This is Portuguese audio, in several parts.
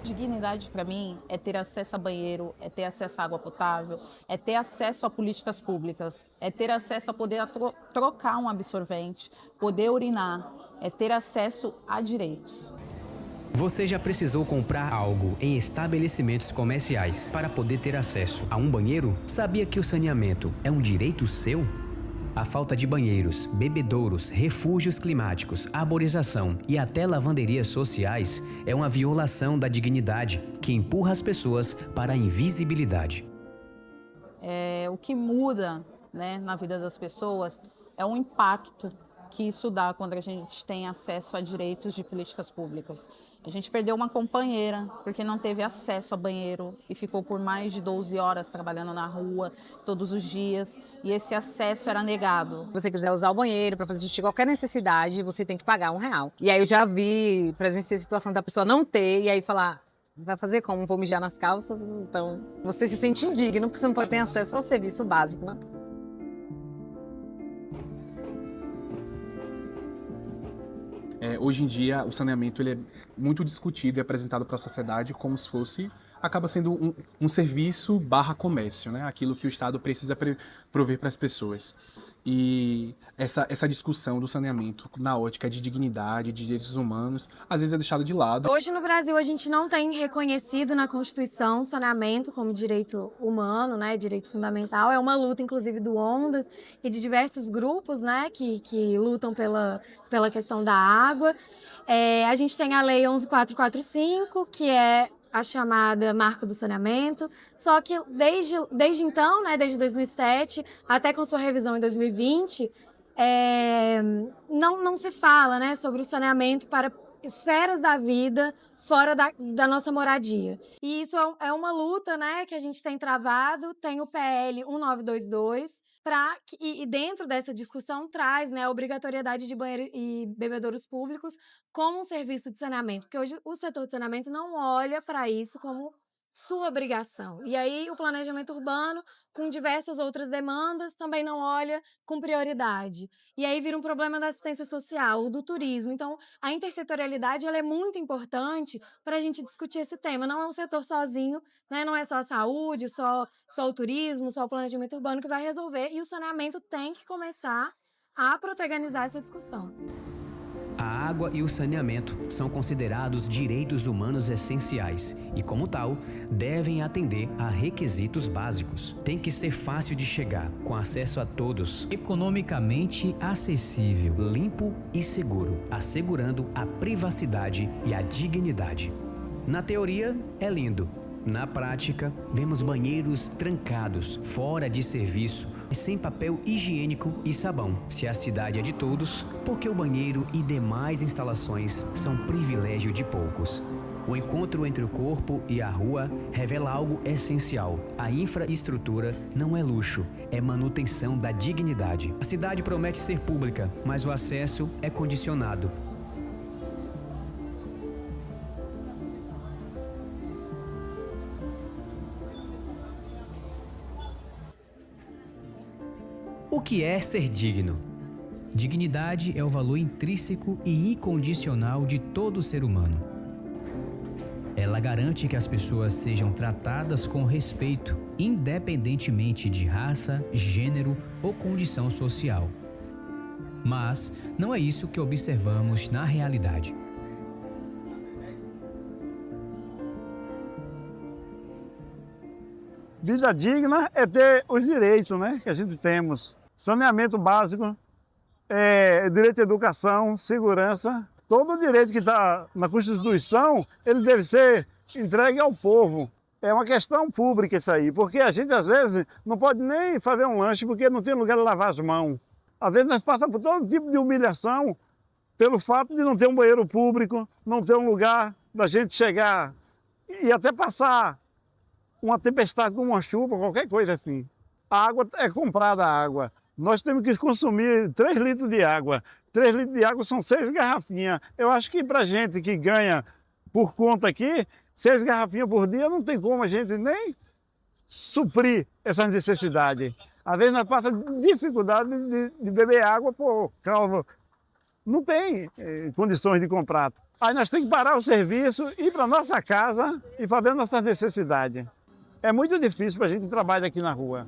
Dignidade para mim é ter acesso a banheiro, é ter acesso à água potável, é ter acesso a políticas públicas, é ter acesso a poder trocar um absorvente, poder urinar, é ter acesso a direitos. Você já precisou comprar algo em estabelecimentos comerciais para poder ter acesso a um banheiro? Sabia que o saneamento é um direito seu? A falta de banheiros, bebedouros, refúgios climáticos, arborização e até lavanderias sociais é uma violação da dignidade que empurra as pessoas para a invisibilidade. O que muda, né, na vida das pessoas é o impacto que isso dá quando a gente tem acesso a direitos de políticas públicas. A gente perdeu uma companheira porque não teve acesso a banheiro e ficou por mais de 12 horas trabalhando na rua todos os dias e esse acesso era negado. Se você quiser usar o banheiro para fazer xixi, qualquer necessidade, você tem que pagar R$ 1. E aí eu já presenciei a situação da pessoa não ter e aí falar, vai fazer como? Vou mijar nas calças? Então, você se sente indigno porque você não pode ter acesso ao serviço básico, né? Hoje em dia, o saneamento ele é muito discutido e apresentado para a sociedade como se fosse, acaba sendo um serviço barra comércio, né? Aquilo que o Estado precisa prover para as pessoas. E essa discussão do saneamento na ótica de dignidade, de direitos humanos, às vezes é deixada de lado. Hoje no Brasil a gente não tem reconhecido na Constituição saneamento como direito humano, né, direito fundamental. É uma luta inclusive do Ondas e de diversos grupos, né, que lutam pela questão da água. A gente tem a Lei 11.445, que é a chamada Marco do Saneamento, só que desde então, né, desde 2007, até com sua revisão em 2020, não se fala, né, sobre o saneamento para esferas da vida fora da nossa moradia. E isso é uma luta, né, que a gente tem travado, tem o PL 1922, e dentro dessa discussão traz, né, a obrigatoriedade de banheiro e bebedouros públicos como um serviço de saneamento, porque hoje o setor de saneamento não olha para isso como sua obrigação. E aí o planejamento urbano, com diversas outras demandas, também não olha com prioridade. E aí vira um problema da assistência social, do turismo. Então, a intersetorialidade ela é muito importante para a gente discutir esse tema. Não é um setor sozinho, né? Não é só a saúde, só o turismo, só o planejamento urbano que vai resolver. E o saneamento tem que começar a protagonizar essa discussão. A água e o saneamento são considerados direitos humanos essenciais e, como tal, devem atender a requisitos básicos. Tem que ser fácil de chegar, com acesso a todos, economicamente acessível, limpo e seguro, assegurando a privacidade e a dignidade. Na teoria, é lindo. Na prática, vemos banheiros trancados, fora de serviço, sem papel higiênico e sabão. Se a cidade é de todos, por que o banheiro e demais instalações são privilégio de poucos? O encontro entre o corpo e a rua revela algo essencial. A infraestrutura não é luxo, é manutenção da dignidade. A cidade promete ser pública, mas o acesso é condicionado. O que é ser digno? Dignidade é o valor intrínseco e incondicional de todo ser humano. Ela garante que as pessoas sejam tratadas com respeito, independentemente de raça, gênero ou condição social. Mas não é isso que observamos na realidade. Vida digna é ter os direitos, né, que a gente temos. Saneamento básico, direito à educação, segurança. Todo o direito que está na Constituição, ele deve ser entregue ao povo. É uma questão pública isso aí, porque a gente às vezes não pode nem fazer um lanche porque não tem lugar de lavar as mãos. Às vezes nós passamos por todo tipo de humilhação pelo fato de não ter um banheiro público, não ter um lugar da gente chegar e até passar uma tempestade com uma chuva, qualquer coisa assim. A água é comprada a água. Nós temos que consumir 3 litros de água. 3 litros de água são 6 garrafinhas. Eu acho que para gente que ganha por conta aqui, 6 garrafinhas por dia não tem como a gente nem suprir essas necessidades. Às vezes nós passamos dificuldade de beber água por causa... Não tem condições de comprar. Aí nós temos que parar o serviço, ir para nossa casa e fazer nossas necessidades. É muito difícil para a gente trabalhar aqui na rua.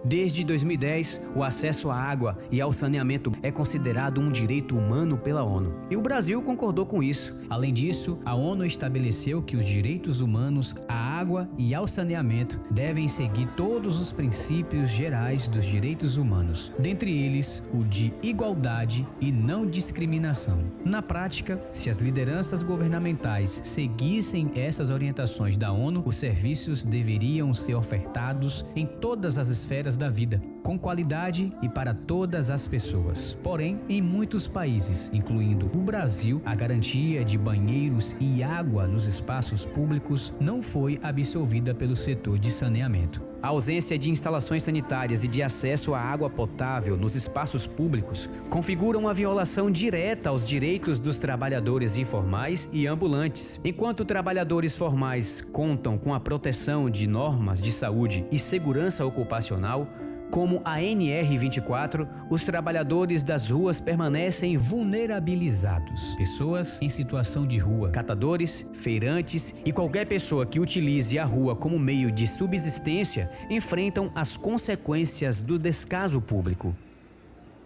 Desde 2010, o acesso à água e ao saneamento é considerado um direito humano pela ONU. E o Brasil concordou com isso. Além disso, a ONU estabeleceu que os direitos humanos à água e ao saneamento devem seguir todos os princípios gerais dos direitos humanos, dentre eles o de igualdade e não discriminação. Na prática, se as lideranças governamentais seguissem essas orientações da ONU, os serviços deveriam ser ofertados em todas as esferas da vida, com qualidade e para todas as pessoas. Porém, em muitos países, incluindo o Brasil, a garantia de banheiros e água nos espaços públicos não foi absolvida pelo setor de saneamento. A ausência de instalações sanitárias e de acesso à água potável nos espaços públicos configura uma violação direta aos direitos dos trabalhadores informais e ambulantes. Enquanto trabalhadores formais contam com a proteção de normas de saúde e segurança ocupacional, como a NR24, os trabalhadores das ruas permanecem vulnerabilizados. Pessoas em situação de rua, catadores, feirantes e qualquer pessoa que utilize a rua como meio de subsistência enfrentam as consequências do descaso público.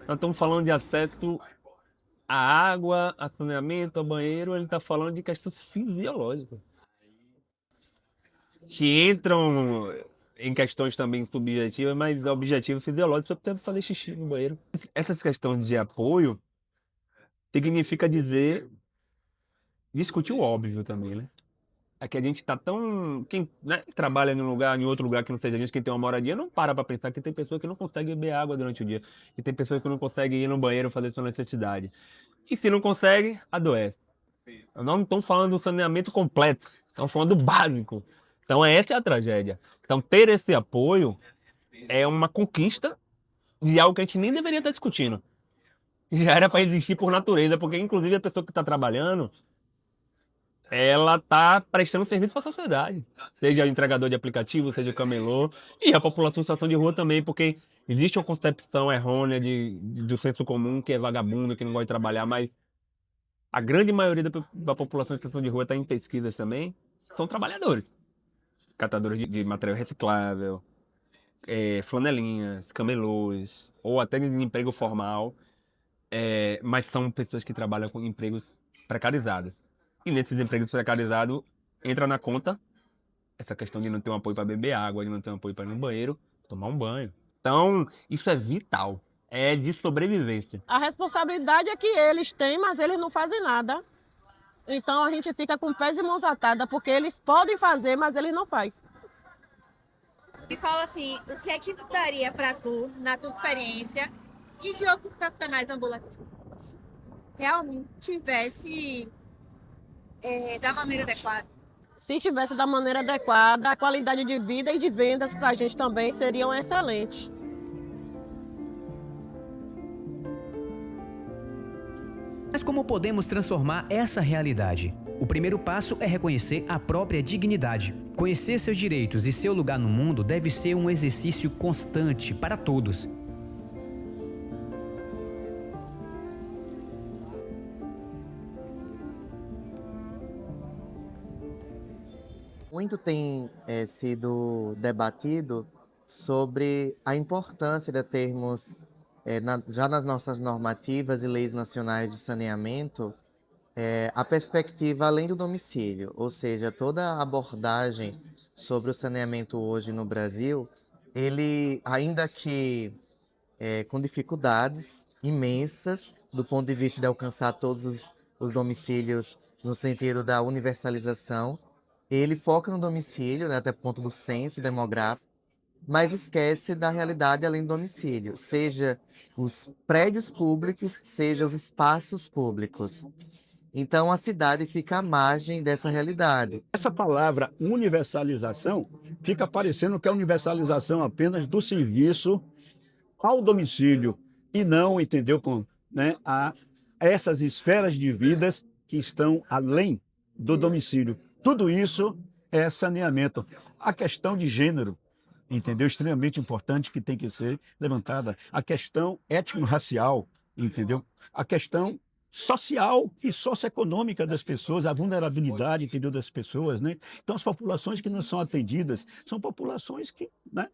Nós estamos falando de acesso à água, a saneamento, ao banheiro, ele está falando de questões fisiológicas. Que entram em questões também subjetivas, mas objetivo fisiológico, você precisa fazer xixi no banheiro. Essas questões de apoio significa discutir o óbvio também, né? É que a gente tá tão... Quem, né, trabalha em outro lugar que não seja a gente, quem tem uma moradia, não para pensar que tem pessoas que não conseguem beber água durante o dia. E tem pessoas que não conseguem ir no banheiro fazer sua necessidade. E se não consegue, adoece. Nós não estamos falando do saneamento completo, estamos falando do básico. Então essa é a tragédia. Então ter esse apoio é uma conquista de algo que a gente nem deveria estar discutindo. Já era para existir por natureza, porque inclusive a pessoa que está trabalhando, ela está prestando serviço para a sociedade. Seja entregador de aplicativo, seja camelô, e a população em situação de rua também, porque existe uma concepção errônea do senso comum, que é vagabundo, que não gosta de trabalhar, mas a grande maioria da população em situação de rua está em pesquisas também, são trabalhadores. Catadores de material reciclável, flanelinhas, camelôs, ou até em emprego formal, mas são pessoas que trabalham com empregos precarizados. E nesses empregos precarizados, entra na conta essa questão de não ter um apoio para beber água, de não ter um apoio para ir no banheiro, tomar um banho. Então, isso é vital, é de sobrevivência. A responsabilidade é que eles têm, mas eles não fazem nada. Então a gente fica com pés e mãos atadas, porque eles podem fazer, mas eles não fazem. E fala assim, o que é que tu daria pra tu, na tua experiência, e de outros profissionais ambulantes, realmente tivesse da maneira adequada? Se tivesse da maneira adequada, a qualidade de vida e de vendas para a gente também seriam excelentes. Mas como podemos transformar essa realidade? O primeiro passo é reconhecer a própria dignidade. Conhecer seus direitos e seu lugar no mundo deve ser um exercício constante para todos. Muito tem sido debatido sobre a importância de termos, já nas nossas normativas e leis nacionais de saneamento, a perspectiva além do domicílio, ou seja, toda a abordagem sobre o saneamento hoje no Brasil, ele, ainda que com dificuldades imensas do ponto de vista de alcançar todos os domicílios no sentido da universalização, ele foca no domicílio, né, até o ponto do censo demográfico, mas esquece da realidade além do domicílio, seja os prédios públicos, seja os espaços públicos. Então a cidade fica à margem dessa realidade. Essa palavra universalização fica parecendo que é a universalização apenas do serviço ao domicílio e não, entendeu, a essas esferas de vidas que estão além do domicílio. Tudo isso é saneamento. A questão de gênero, entendeu? Extremamente importante que tem que ser levantada. A questão étnico-racial, entendeu? A questão social e socioeconômica das pessoas, a vulnerabilidade, entendeu, das pessoas, né? Então, as populações que não são atendidas são populações que, né,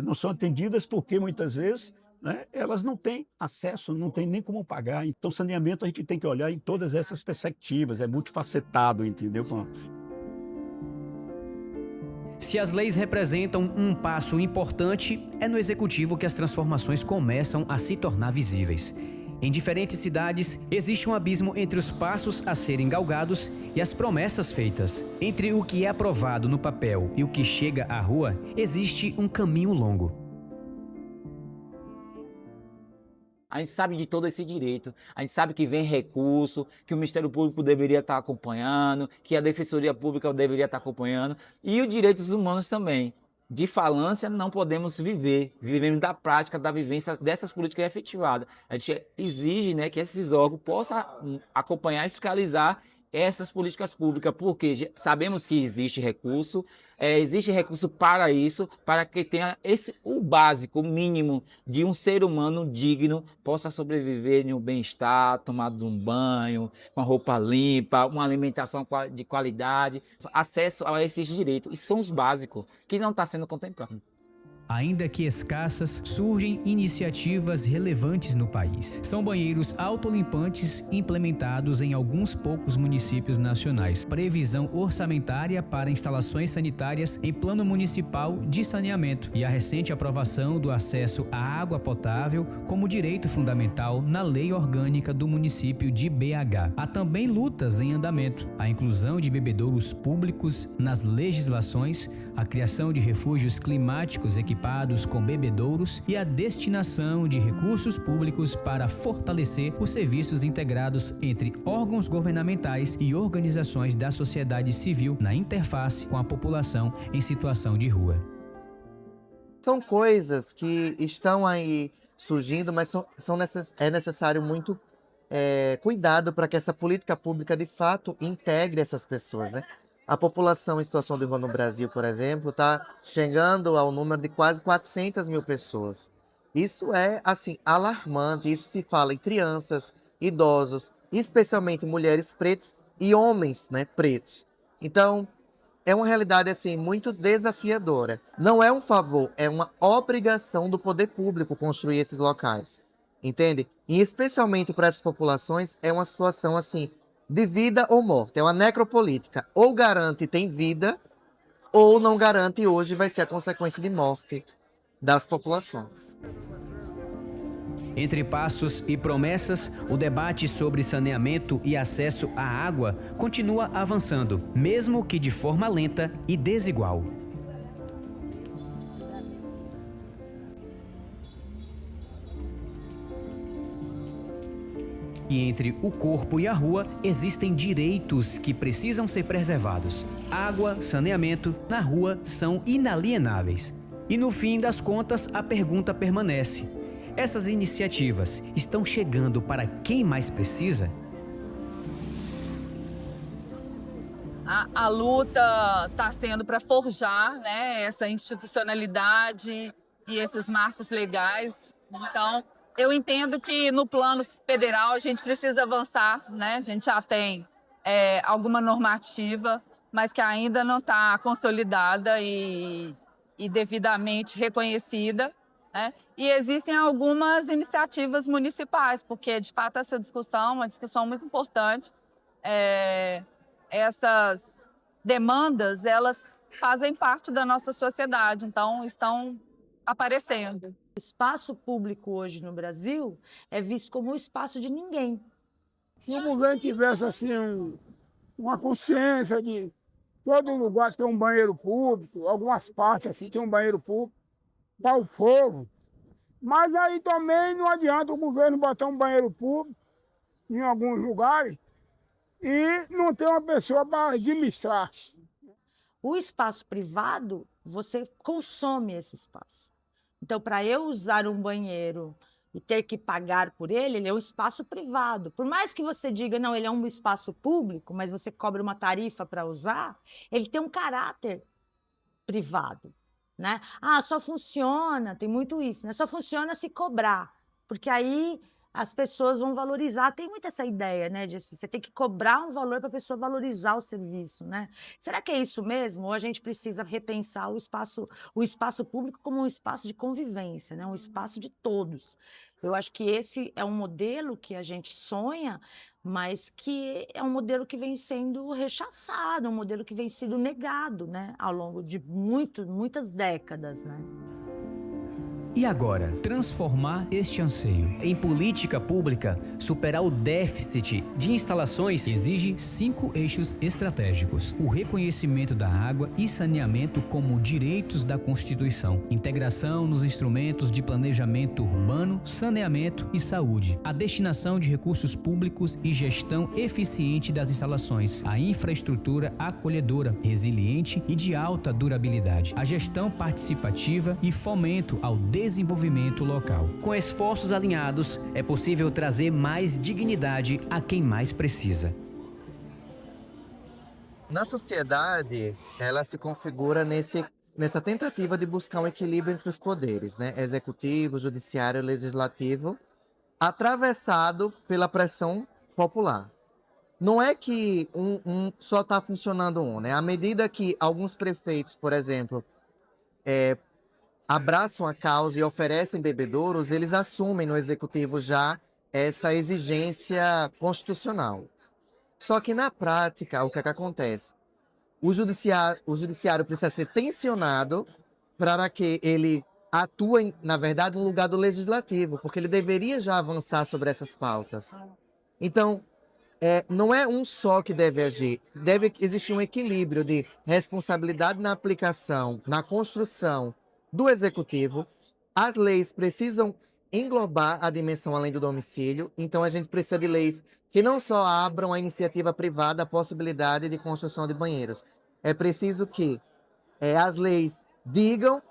não são atendidas porque muitas vezes, né, elas não têm acesso, não têm nem como pagar. Então, saneamento a gente tem que olhar em todas essas perspectivas, é multifacetado, entendeu? Se as leis representam um passo importante, é no executivo que as transformações começam a se tornar visíveis. Em diferentes cidades, existe um abismo entre os passos a serem galgados e as promessas feitas. Entre o que é aprovado no papel e o que chega à rua, existe um caminho longo. A gente sabe de todo esse direito, a gente sabe que vem recurso, que o Ministério Público deveria estar acompanhando, que a Defensoria Pública deveria estar acompanhando, e os direitos humanos também. De falância não podemos viver, vivemos da prática, da vivência dessas políticas efetivadas. A gente exige, né, que esses órgãos possam acompanhar e fiscalizar essas políticas públicas, porque sabemos que existe recurso para isso, para que tenha o básico, o mínimo de um ser humano digno possa sobreviver em um bem-estar, tomado um banho, com a roupa limpa, uma alimentação de qualidade, acesso a esses direitos. E são os básicos que não está sendo contemplado. Ainda que escassas, surgem iniciativas relevantes no país. São banheiros autolimpantes implementados em alguns poucos municípios nacionais. Previsão orçamentária para instalações sanitárias em plano municipal de saneamento e a recente aprovação do acesso à água potável como direito fundamental na lei orgânica do município de BH. Há também lutas em andamento. A inclusão de bebedouros públicos nas legislações, a criação de refúgios climáticos equipados com bebedouros e a destinação de recursos públicos para fortalecer os serviços integrados entre órgãos governamentais e organizações da sociedade civil na interface com a população em situação de rua. São coisas que estão aí surgindo, mas é necessário muito cuidado para que essa política pública de fato integre essas pessoas, né? A população em situação de rua no Brasil, por exemplo, está chegando ao número de quase 400 mil pessoas. Isso é, assim, alarmante. Isso se fala em crianças, idosos, especialmente mulheres pretas e homens, né, pretos. Então, é uma realidade, assim, muito desafiadora. Não é um favor, é uma obrigação do poder público construir esses locais. Entende? E especialmente para essas populações, é uma situação, assim, de vida ou morte, é uma necropolítica. Ou garante tem vida, ou não garante, hoje vai ser a consequência de morte das populações. Entre passos e promessas, o debate sobre saneamento e acesso à água continua avançando, mesmo que de forma lenta e desigual. E entre o corpo e a rua existem direitos que precisam ser preservados. Água, saneamento, na rua são inalienáveis. E no fim das contas, a pergunta permanece: essas iniciativas estão chegando para quem mais precisa? A luta está sendo para forjar, né, essa institucionalidade e esses marcos legais. Então, eu entendo que no plano federal a gente precisa avançar, né? A gente já tem alguma normativa, mas que ainda não está consolidada e devidamente reconhecida, né? E existem algumas iniciativas municipais, porque de fato essa discussão é uma discussão muito importante. Essas demandas, elas fazem parte da nossa sociedade, então estão aparecendo. O espaço público hoje no Brasil é visto como o espaço de ninguém. Se o governo tivesse assim uma consciência de todo lugar ter um banheiro público, algumas partes assim tem um banheiro público para o povo, mas aí também não adianta o governo botar um banheiro público em alguns lugares e não ter uma pessoa para administrar. O espaço privado, você consome esse espaço. Então, para eu usar um banheiro e ter que pagar por ele, ele é um espaço privado. Por mais que você diga, não, ele é um espaço público, mas você cobra uma tarifa para usar, ele tem um caráter privado, né? Ah, só funciona, tem muito isso, né? Só funciona se cobrar, porque aí as pessoas vão valorizar. Tem muito essa ideia, né, de assim, você tem que cobrar um valor para a pessoa valorizar o serviço, né? Será que é isso mesmo? Ou a gente precisa repensar o espaço público como um espaço de convivência, né? Um espaço de todos. Eu acho que esse é um modelo que a gente sonha, mas que é um modelo que vem sendo rechaçado, um modelo que vem sendo negado, né, ao longo de muitas décadas, né? E agora, transformar este anseio em política pública, superar o déficit de instalações, exige 5 eixos estratégicos: o reconhecimento da água e saneamento como direitos da Constituição, integração nos instrumentos de planejamento urbano, saneamento e saúde, a destinação de recursos públicos e gestão eficiente das instalações, a infraestrutura acolhedora, resiliente e de alta durabilidade, a gestão participativa e fomento ao desenvolvimento local. Com esforços alinhados, é possível trazer mais dignidade a quem mais precisa. Na sociedade, ela se configura nessa tentativa de buscar um equilíbrio entre os poderes, né? Executivo, judiciário e legislativo, atravessado pela pressão popular. Não é que só está funcionando né? À medida que alguns prefeitos, por exemplo, abraçam a causa e oferecem bebedouros, eles assumem no executivo já essa exigência constitucional. Só que na prática, o que é que acontece? O judiciário precisa ser tensionado para que ele atue, na verdade, no lugar do legislativo, porque ele deveria já avançar sobre essas pautas. Então, não é um só que deve agir, deve existir um equilíbrio de responsabilidade na aplicação, na construção do executivo. As leis precisam englobar a dimensão além do domicílio, então a gente precisa de leis que não só abram à iniciativa privada a possibilidade de construção de banheiros. É preciso que as leis digam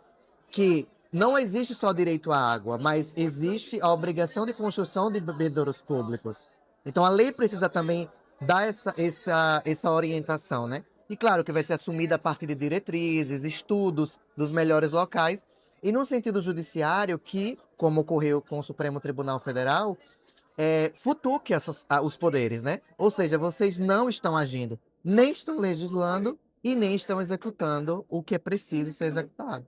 que não existe só direito à água, mas existe a obrigação de construção de bebedouros públicos. Então a lei precisa também dar essa orientação, né? E claro que vai ser assumida a partir de diretrizes, estudos dos melhores locais, e no sentido judiciário que, como ocorreu com o Supremo Tribunal Federal, futuque os poderes, né? Ou seja, vocês não estão agindo, nem estão legislando e nem estão executando o que é preciso ser executado.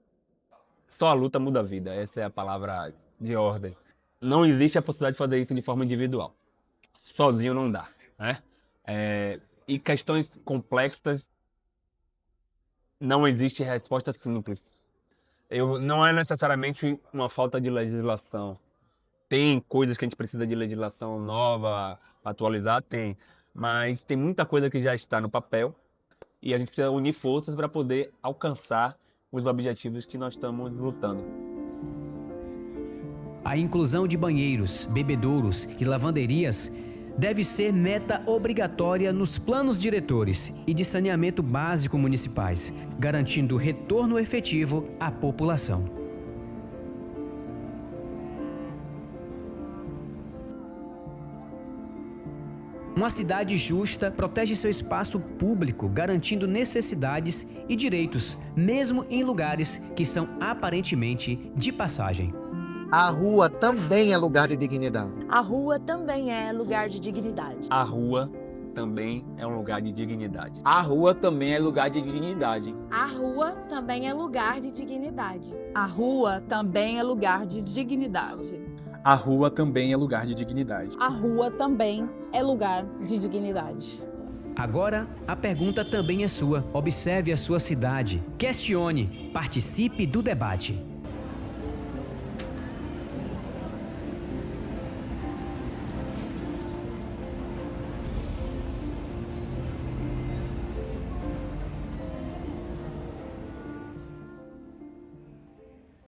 Só a luta muda a vida, essa é a palavra de ordem. Não existe a possibilidade de fazer isso de forma individual. Sozinho não dá, né? E questões complexas, não existe resposta simples. Não é necessariamente uma falta de legislação. Tem coisas que a gente precisa de legislação nova, atualizar, tem. Mas tem muita coisa que já está no papel e a gente precisa unir forças para poder alcançar os objetivos que nós estamos lutando. A inclusão de banheiros, bebedouros e lavanderias deve ser meta obrigatória nos planos diretores e de saneamento básico municipais, garantindo retorno efetivo à população. Uma cidade justa protege seu espaço público, garantindo necessidades e direitos, mesmo em lugares que são aparentemente de passagem. A rua também é lugar de dignidade. A rua também é lugar de dignidade. A rua também é um lugar de dignidade. A rua também é lugar de dignidade. A rua também é lugar de dignidade. A rua também é lugar de dignidade. A rua também é lugar de dignidade. A rua também é lugar de dignidade. Agora, a pergunta também é sua. Observe a sua cidade. Questione, participe do debate.